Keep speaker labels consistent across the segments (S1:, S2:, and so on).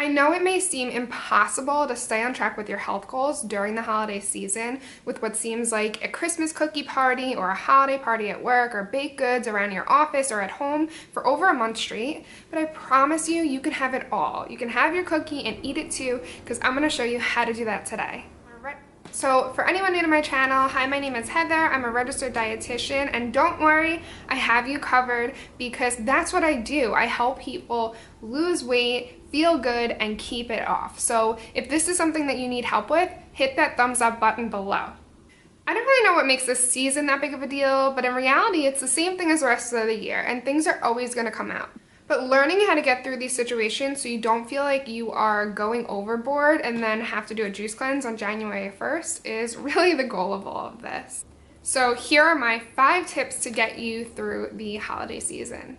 S1: I know it may seem impossible to stay on track with your health goals during the holiday season with what seems like a Christmas cookie party or a holiday party at work or baked goods around your office or at home for over a month straight, but I promise you, you can have it all. You can have your cookie and eat it too, because I'm gonna show you how to do that today. So for anyone new to my channel, hi, my name is Heather. I'm a registered dietitian, and don't worry, I have you covered because that's what I do. I help people lose weight, feel good, and keep it off. So if this is something that you need help with, hit that thumbs up button below. I don't really know what makes this season that big of a deal, but in reality, it's the same thing as the rest of the year, and things are always gonna come out. But learning how to get through these situations so you don't feel like you are going overboard and then have to do a juice cleanse on January 1st is really the goal of all of this. So here are my 5 tips to get you through the holiday season.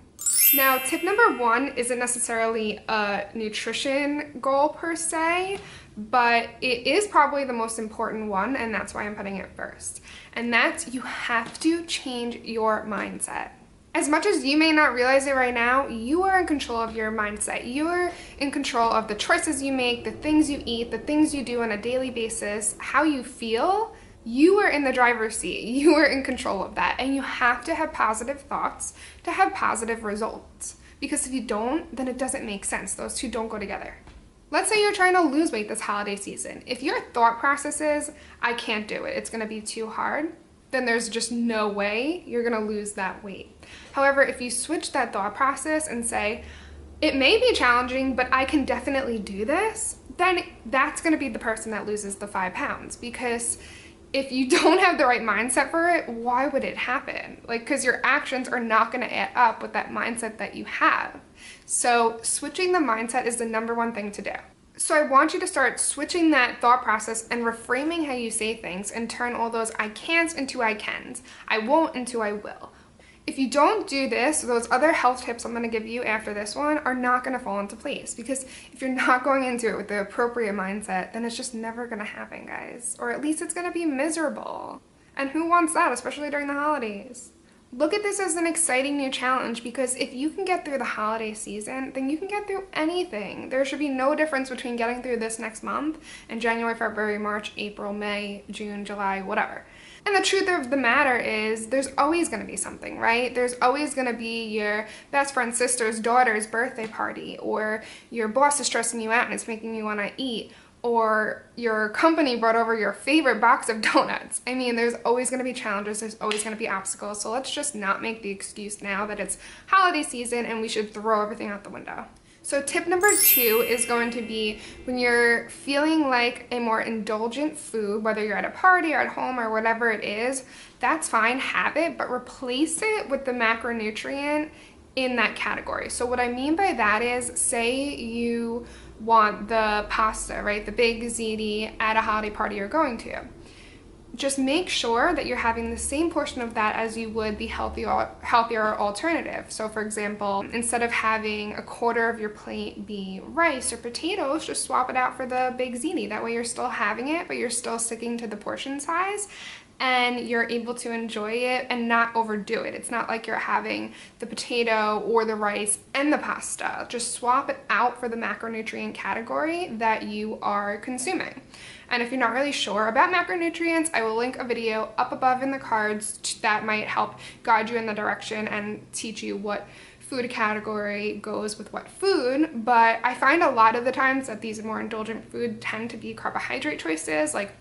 S1: Now, tip number 1 isn't necessarily a nutrition goal per se, but it is probably the most important one, and that's why I'm putting it first. And that's you have to change your mindset. As much as you may not realize it right now, you are in control of your mindset. You are in control of the choices you make, the things you eat, the things you do on a daily basis, how you feel. You are in the driver's seat. You are in control of that. And you have to have positive thoughts to have positive results. Because if you don't, then it doesn't make sense. Those two don't go together. Let's say you're trying to lose weight this holiday season. If your thought process is, I can't do it, it's gonna be too hard, then there's just no way you're gonna lose that weight. However, if you switch that thought process and say, it may be challenging, but I can definitely do this, then that's gonna be the person that loses the 5 pounds. Because if you don't have the right mindset for it, why would it happen? Because your actions are not gonna add up with that mindset that you have. So switching the mindset is the #1 thing to do. So I want you to start switching that thought process and reframing how you say things and turn all those I can'ts into I cans, I won't into I will. If you don't do this, those other health tips I'm gonna give you after this one are not gonna fall into place, because if you're not going into it with the appropriate mindset, then it's just never gonna happen, guys. Or at least it's gonna be miserable. And who wants that, especially during the holidays? Look at this as an exciting new challenge, because if you can get through the holiday season, then you can get through anything. There should be no difference between getting through this next month and January, February, March, April, May, June, July, whatever. And the truth of the matter is there's always going to be something, right? There's always going to be your best friend's sister's daughter's birthday party, or your boss is stressing you out and it's making you want to eat, or your company brought over your favorite box of donuts. I mean, there's always going to be challenges, there's always going to be obstacles, so let's just not make the excuse now that it's holiday season and we should throw everything out the window. So tip number 2 is going to be when you're feeling like a more indulgent food, whether you're at a party or at home or whatever it is, that's fine, have it, but replace it with the macronutrient in that category. So what I mean by that is, say you want the pasta, right? The big ziti at a holiday party you're going to. Just make sure that you're having the same portion of that as you would the healthier alternative. So for example, instead of having a quarter of your plate be rice or potatoes, just swap it out for the big ziti. That way you're still having it, but you're still sticking to the portion size, and you're able to enjoy it and not overdo it. It's not like you're having the potato or the rice and the pasta. Just swap it out for the macronutrient category that you are consuming. And if you're not really sure about macronutrients, I will link a video up above in the cards that might help guide you in the direction and teach you what food category goes with what food. But I find a lot of the times that these more indulgent food tend to be carbohydrate choices like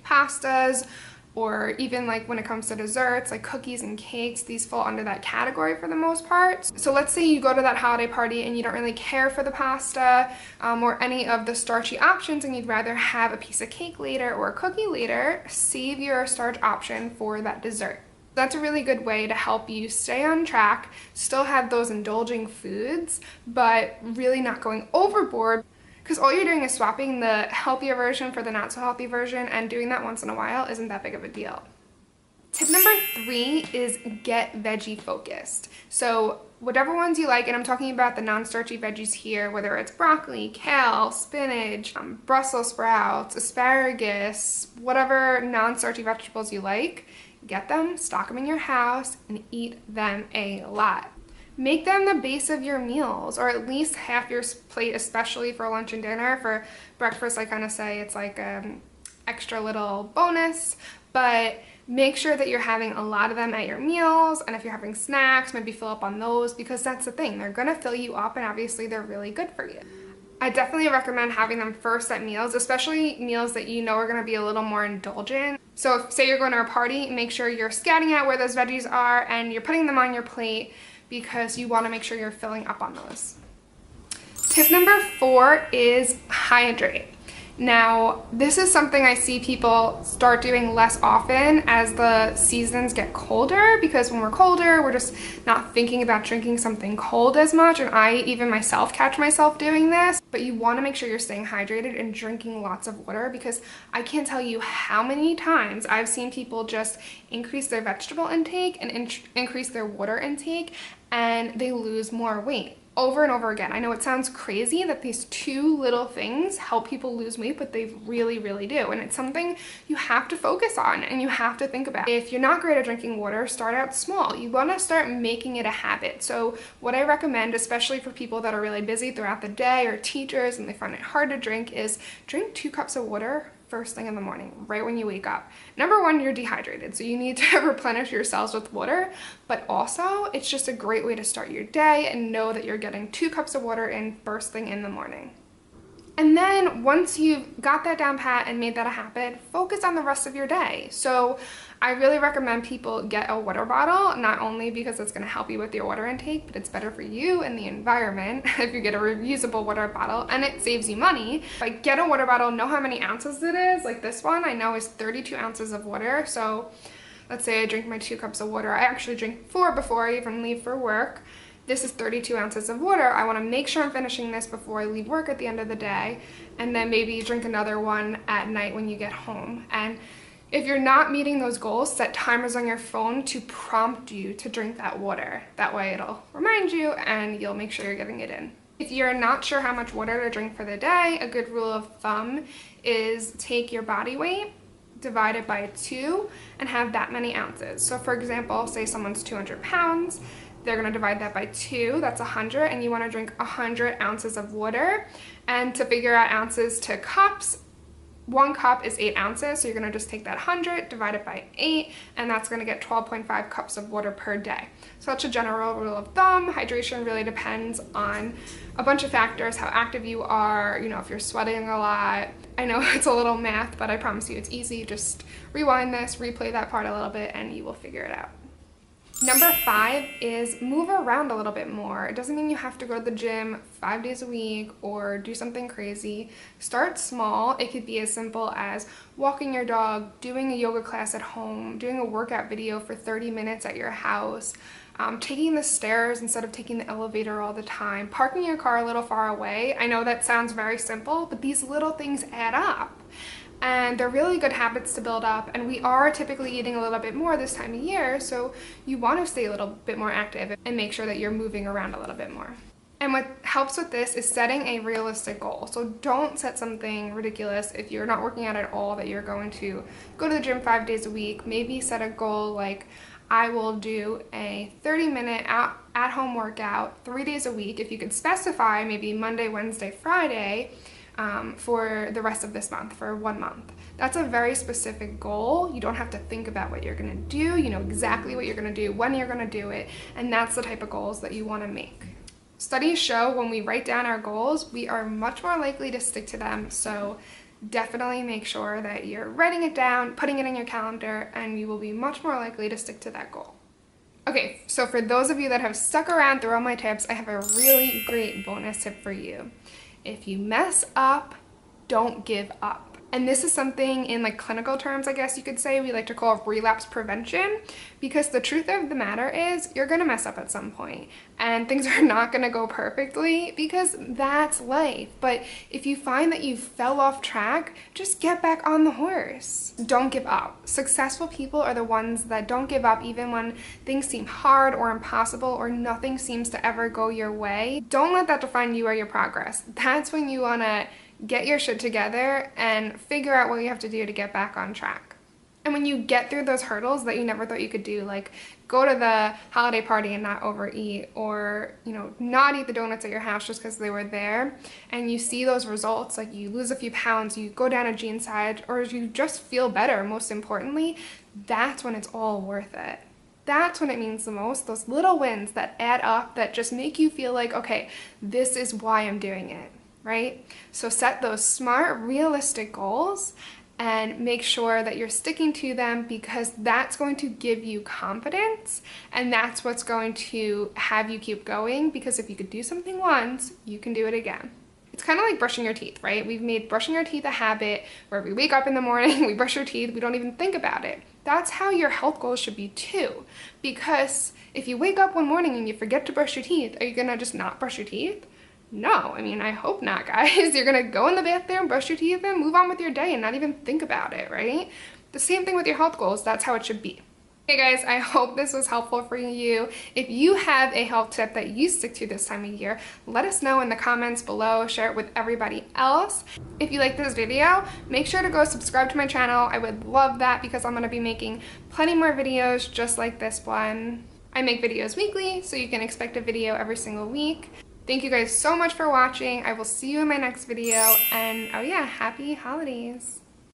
S1: pastas, or even like when it comes to desserts, like cookies and cakes, these fall under that category for the most part. So let's say you go to that holiday party and you don't really care for the pasta or any of the starchy options, and you'd rather have a piece of cake later or a cookie later, save your starch option for that dessert. That's a really good way to help you stay on track, still have those indulging foods, but really not going overboard. Because all you're doing is swapping the healthier version for the not so healthy version, and doing that once in a while isn't that big of a deal. Tip number 3 is get veggie focused. So whatever ones you like, and I'm talking about the non-starchy veggies here, whether it's broccoli, kale, spinach, Brussels sprouts, asparagus, whatever non-starchy vegetables you like, get them, stock them in your house, and eat them a lot. Make them the base of your meals, or at least half your plate, especially for lunch and dinner. For breakfast, I kind of say it's like extra little bonus, but make sure that you're having a lot of them at your meals, and if you're having snacks, maybe fill up on those, because that's the thing. They're gonna fill you up, and obviously they're really good for you. I definitely recommend having them first at meals, especially meals that you know are going to be a little more indulgent. So if, say you're going to a party, make sure you're scouting out where those veggies are and you're putting them on your plate, because you want to make sure you're filling up on those. Tip number 4 is hydrate. Now, this is something I see people start doing less often as the seasons get colder, because when we're colder, we're just not thinking about drinking something cold as much, and I even myself catch myself doing this. But you want to make sure you're staying hydrated and drinking lots of water, because I can't tell you how many times I've seen people just increase their vegetable intake and increase their water intake, and they lose more weight. Over and over again. I know it sounds crazy that these two little things help people lose weight, but they really, really do. And it's something you have to focus on and you have to think about. If you're not great at drinking water, start out small. You want to start making it a habit. So what I recommend, especially for people that are really busy throughout the day or teachers and they find it hard to drink, is drink 2 cups of water first thing in the morning, right when you wake up. Number 1, you're dehydrated, so you need to replenish your cells with water, but also it's just a great way to start your day and know that you're getting 2 cups of water in first thing in the morning. And then once you've got that down pat and made that a habit, focus on the rest of your day. So I really recommend people get a water bottle, not only because it's going to help you with your water intake, but it's better for you and the environment if you get a reusable water bottle, and it saves you money. Like, get a water bottle, know how many ounces it is. Like this one I know is 32 ounces of water. So let's say I drink my 2 cups of water. I actually drink 4 before I even leave for work. This is 32 ounces of water. I want to make sure I'm finishing this before I leave work at the end of the day, and then maybe drink another one at night when you get home. And if you're not meeting those goals, set timers on your phone to prompt you to drink that water. That way it'll remind you and you'll make sure you're getting it in. If you're not sure how much water to drink for the day, a good rule of thumb is take your body weight, divide it by 2, and have that many ounces. So for example, say someone's 200 pounds, they're going to divide that by 2, that's 100, and you want to drink 100 ounces of water. And to figure out ounces to cups, 1 cup is 8 ounces, so you're going to just take that 100, divide it by 8, and that's going to get 12.5 cups of water per day. So that's a general rule of thumb. Hydration really depends on a bunch of factors, how active you are, you know, if you're sweating a lot. I know it's a little math, but I promise you it's easy. Just rewind this, replay that part a little bit, and you will figure it out. Number 5 is move around a little bit more. It doesn't mean you have to go to the gym 5 days a week or do something crazy. Start small. It could be as simple as walking your dog, doing a yoga class at home, doing a workout video for 30 minutes at your house, taking the stairs instead of taking the elevator all the time, parking your car a little far away. I know that sounds very simple, but these little things add up. And they're really good habits to build up, and we are typically eating a little bit more this time of year, so you want to stay a little bit more active and make sure that you're moving around a little bit more. And what helps with this is setting a realistic goal. So don't set something ridiculous if you're not working out at all, that you're going to go to the gym 5 days a week. Maybe set a goal like, I will do a 30-minute at-home workout 3 days a week. If you could specify maybe Monday, Wednesday, Friday, for the rest of this month, for 1 month. That's a very specific goal. You don't have to think about what you're gonna do. You know exactly what you're gonna do, when you're gonna do it, and that's the type of goals that you wanna make. Studies show when we write down our goals, we are much more likely to stick to them, so definitely make sure that you're writing it down, putting it in your calendar, and you will be much more likely to stick to that goal. Okay, so for those of you that have stuck around through all my tips, I have a really great bonus tip for you. If you mess up, don't give up. And this is something in like clinical terms, I guess you could say, we like to call relapse prevention, because the truth of the matter is you're gonna mess up at some point and things are not gonna go perfectly, because that's life. But if you find that you fell off track, just get back on the horse. Don't give up. Successful people are the ones that don't give up even when things seem hard or impossible or nothing seems to ever go your way. Don't let that define you or your progress. That's when you wanna get your shit together and figure out what you have to do to get back on track. And when you get through those hurdles that you never thought you could do, like go to the holiday party and not overeat, or, you know, not eat the donuts at your house just because they were there, and you see those results, like you lose a few pounds, you go down a jean size, or you just feel better, most importantly, that's when it's all worth it. That's when it means the most, those little wins that add up, that just make you feel like, okay, this is why I'm doing it, right? So set those smart, realistic goals and make sure that you're sticking to them, because that's going to give you confidence, and that's what's going to have you keep going, because if you could do something once, you can do it again. It's kind of like brushing your teeth, right? We've made brushing our teeth a habit where we wake up in the morning, we brush our teeth, we don't even think about it. That's how your health goals should be too, because if you wake up one morning and you forget to brush your teeth, are you gonna just not brush your teeth? No, I mean, I hope not, guys. You're gonna go in the bathroom, brush your teeth, and move on with your day and not even think about it, right? The same thing with your health goals. That's how it should be. Hey guys, I hope this was helpful for you. If you have a health tip that you stick to this time of year, let us know in the comments below. Share it with everybody else. If you like this video, make sure to go subscribe to my channel. I would love that, because I'm gonna be making plenty more videos just like this one. I make videos weekly, so you can expect a video every single week. Thank you guys so much for watching. I will see you in my next video, and oh yeah, happy holidays.